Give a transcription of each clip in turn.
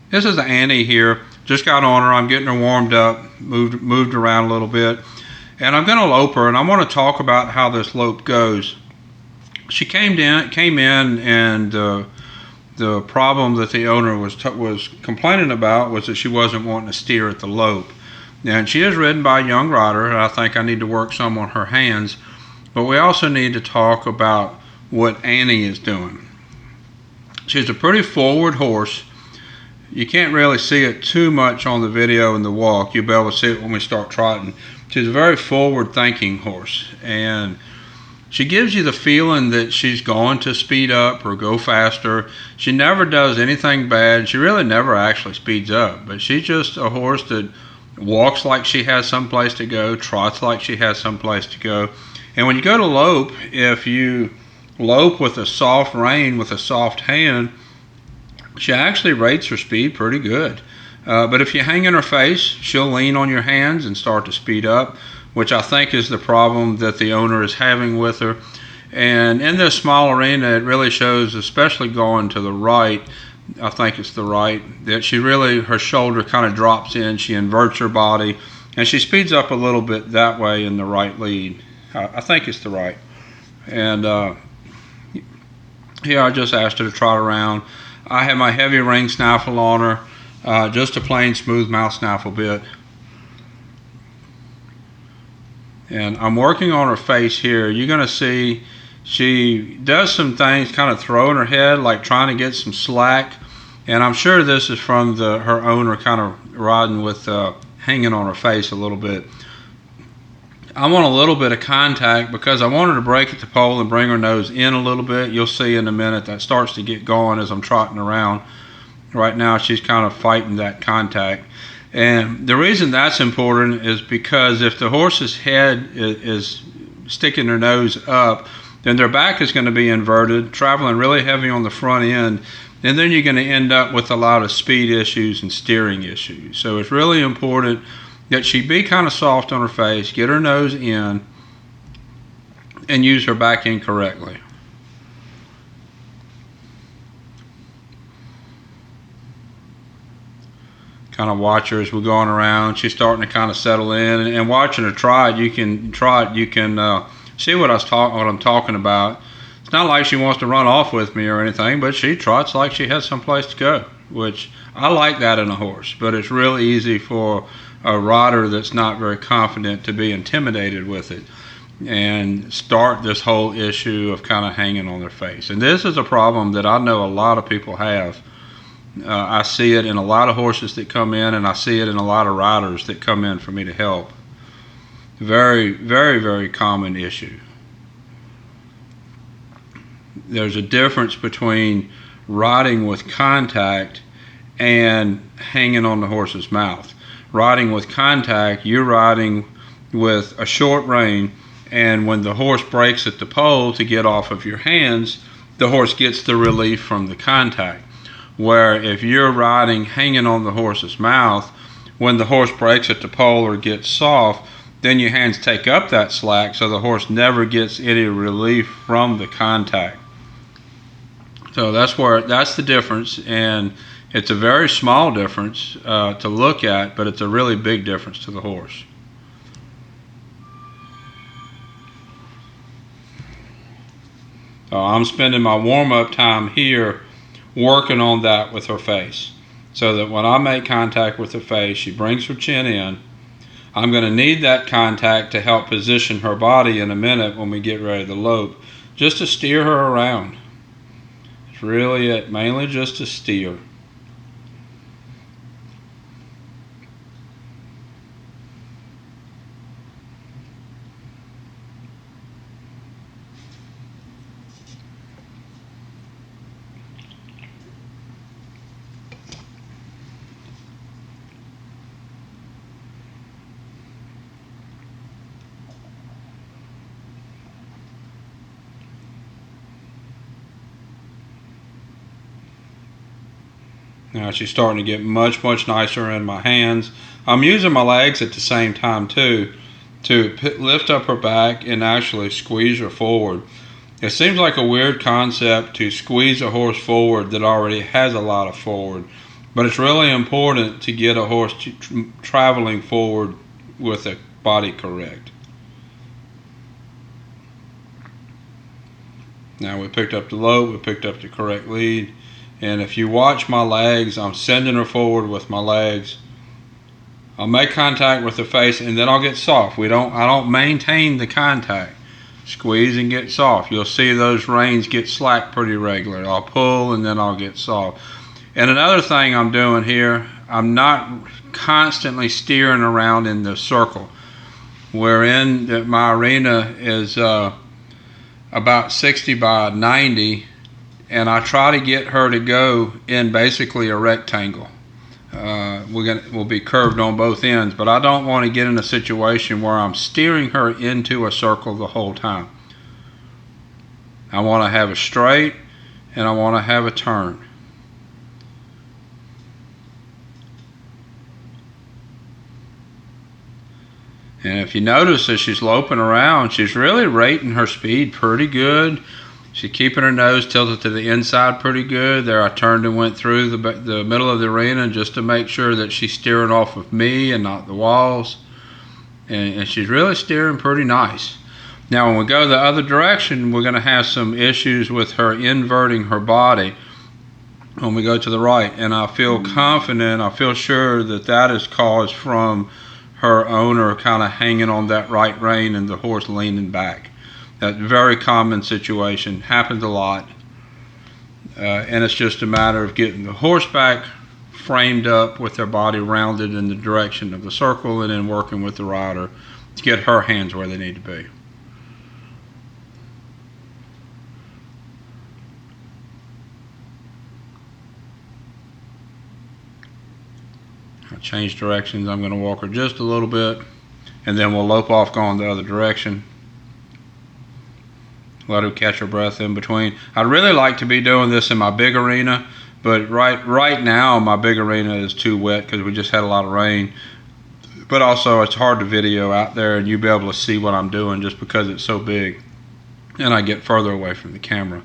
This is Annie here. Just got on her. I'm getting her warmed up, moved around a little bit. And I'm going to lope her, and I want to talk about how this lope goes. She came in, and the problem that the owner was complaining about was that she wasn't wanting to steer at the lope. And she is ridden by a young rider, and I think I need to work some on her hands. But we also need to talk about what Annie is doing. She's a pretty forward horse. You can't really see it too much on the video and the walk. You'll be able to see it when we start trotting. She's a very forward-thinking horse, and she gives you the feeling that she's going to speed up or go faster. She never does anything bad. She really never actually speeds up, but she's just a horse that walks like she has someplace to go, trots like she has someplace to go. And when you go to lope, if you lope with a soft rein, with a soft hand, she actually rates her speed pretty good. But if you hang in her face, she'll lean on your hands and start to speed up, which I think is the problem that the owner is having with her. And in this small arena, it really shows, especially going to the right, I think it's the right, that her shoulder kind of drops in, she inverts her body, and she speeds up a little bit that way in the right lead. I think it's the right. And here I just asked her to trot around. I have my heavy ring snaffle on her, just a plain smooth mouth snaffle bit. And I'm working on her face here. You're going to see she does some things kind of throwing her head, like trying to get some slack. And I'm sure this is from her owner kind of riding with, hanging on her face a little bit. I want a little bit of contact because I want her to break at the pole and bring her nose in a little bit. You'll see in a minute that starts to get going as I'm trotting around. Right now she's kind of fighting that contact. And the reason that's important is because if the horse's head is sticking their nose up, then their back is going to be inverted, traveling really heavy on the front end, and then you're going to end up with a lot of speed issues and steering issues. So it's really important that she be kind of soft on her face, get her nose in, and use her back end correctly. Kind of watch her as we're going around. She's starting to kind of settle in, and watching her trot, you can see what I'm talking about. It's not like she wants to run off with me or anything, but she trots like she has someplace to go, which I like that in a horse. But it's real easy for a rider that's not very confident to be intimidated with it and start this whole issue of kind of hanging on their face. And this is a problem that I know a lot of people have. I see it in a lot of horses that come in, and I see it in a lot of riders that come in for me to help. Very, very, very common issue. There's a difference between riding with contact and hanging on the horse's mouth. Riding with contact, you're riding with a short rein, and when the horse breaks at the pole to get off of your hands, the horse gets the relief from the contact. Where if you're riding hanging on the horse's mouth, when the horse breaks at the pole or gets soft, then your hands take up that slack, so the horse never gets any relief from the contact. So that's the difference, and it's a very small difference to look at, but it's a really big difference to the horse. So I'm spending my warm-up time here working on that with her face, so that when I make contact with her face, she brings her chin in. I'm going to need that contact to help position her body in a minute when we get ready to lope, just to steer her around. It's really it, mainly just to steer. Now she's starting to get much, much nicer in my hands. I'm using my legs at the same time too to lift up her back and actually squeeze her forward. It seems like a weird concept to squeeze a horse forward that already has a lot of forward, But it's really important to get a horse traveling forward with the body correct. Now we picked up the lope, we picked up the correct lead, and if you watch my legs, I'm sending her forward with my legs. I'll make contact with the face, and then I'll get soft. I don't maintain the contact. Squeeze and get soft. You'll see those reins get slack pretty regular. I'll pull and then I'll get soft. And another thing I'm doing here, I'm not constantly steering around in the circle. My arena is about 60 by 90, and I try to get her to go in basically a rectangle. We'll be curved on both ends, but I don't want to get in a situation where I'm steering her into a circle the whole time. I want to have a straight and I want to have a turn. And if you notice as she's loping around, she's really rating her speed pretty good. She's keeping her nose tilted to the inside pretty good. There I turned and went through the middle of the arena just to make sure that she's steering off of me and not the walls. And she's really steering pretty nice. Now when we go the other direction, we're going to have some issues with her inverting her body when we go to the right. And I feel confident, I feel sure that is caused from her owner kind of hanging on that right rein and the horse leaning back. That's a very common situation, happens a lot, and it's just a matter of getting the horseback framed up with their body rounded in the direction of the circle, and then working with the rider to get her hands where they need to be. I'll change directions. I'm going to walk her just a little bit, and then we'll lope off going the other direction. Let her catch her breath in between. I'd really like to be doing this in my big arena, but right now my big arena is too wet because we just had a lot of rain. But also it's hard to video out there and you'll be able to see what I'm doing just because it's so big, and I get further away from the camera,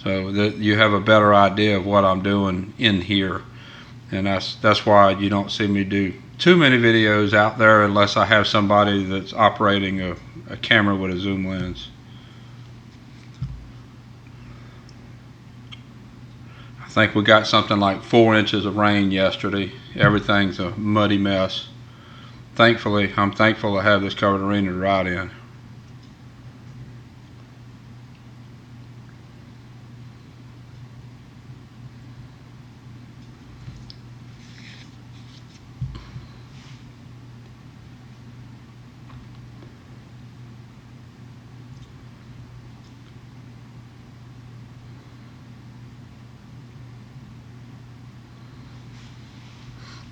so that you have a better idea of what I'm doing in here. And that's why you don't see me do too many videos out there unless I have somebody that's operating a camera with a zoom lens. I think we got something like 4 inches of rain yesterday. Everything's a muddy mess. Thankfully, I'm thankful to have this covered arena to ride in.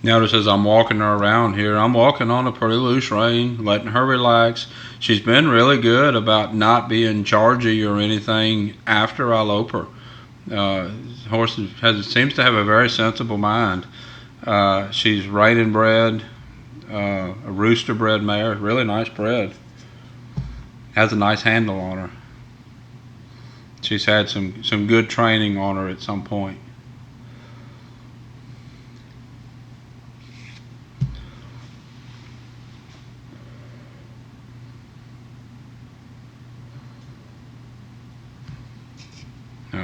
Notice as I'm walking her around here, I'm walking on a pretty loose rein, letting her relax. She's been really good about not being chargy or anything after I lope her. Horse seems to have a very sensible mind. She's reining bred, a rooster bred mare, really nice bred. Has a nice handle on her. She's had some good training on her at some point.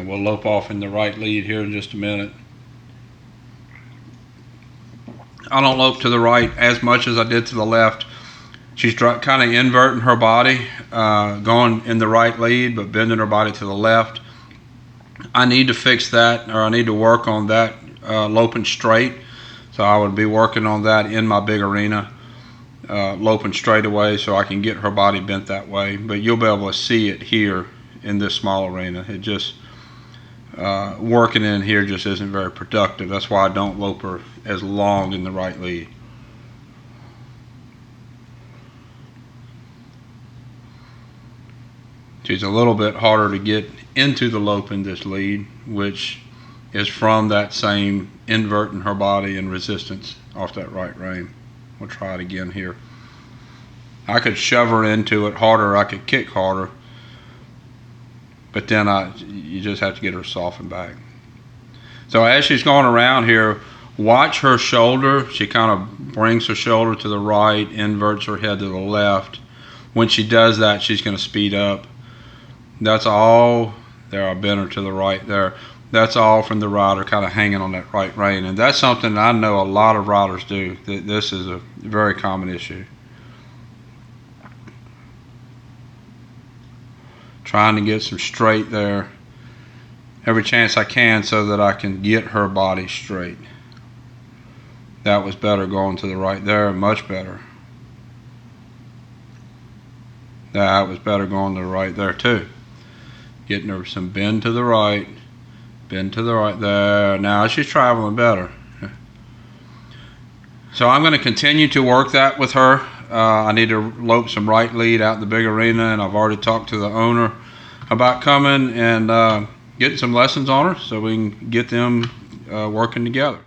We'll lope off in the right lead here in just a minute. I don't lope to the right as much as I did to the left. She's kind of inverting her body, going in the right lead, but bending her body to the left. I need to fix that, or I need to work on that loping straight. So I would be working on that in my big arena, loping straight away so I can get her body bent that way. But you'll be able to see it here in this small arena. It just working in here just isn't very productive. That's why I don't lope her as long in the right lead. She's a little bit harder to get into the lope in this lead, which is from that same inverting her body and resistance off that right rein. We'll try it again here. I could shove her into it harder, I could kick harder, but then you just have to get her softened back. So as she's going around here, Watch her shoulder. She kind of brings her shoulder to the right, inverts her head to the left. When she does that, she's going to speed up. That's all. There, I bent her to the right there. That's all from the rider kind of hanging on that right rein. And that's something I know a lot of riders do. This is a very common issue. Trying to get some straight there every chance I can so that I can get her body straight. That was better going to the right there, much better. That was better going to the right there too. Getting her some bend to the right there. Now she's traveling better. So I'm going to continue to work that with her. I need to lope some right lead out in the big arena, and I've already talked to the owner about coming and getting some lessons on her so we can get them working together.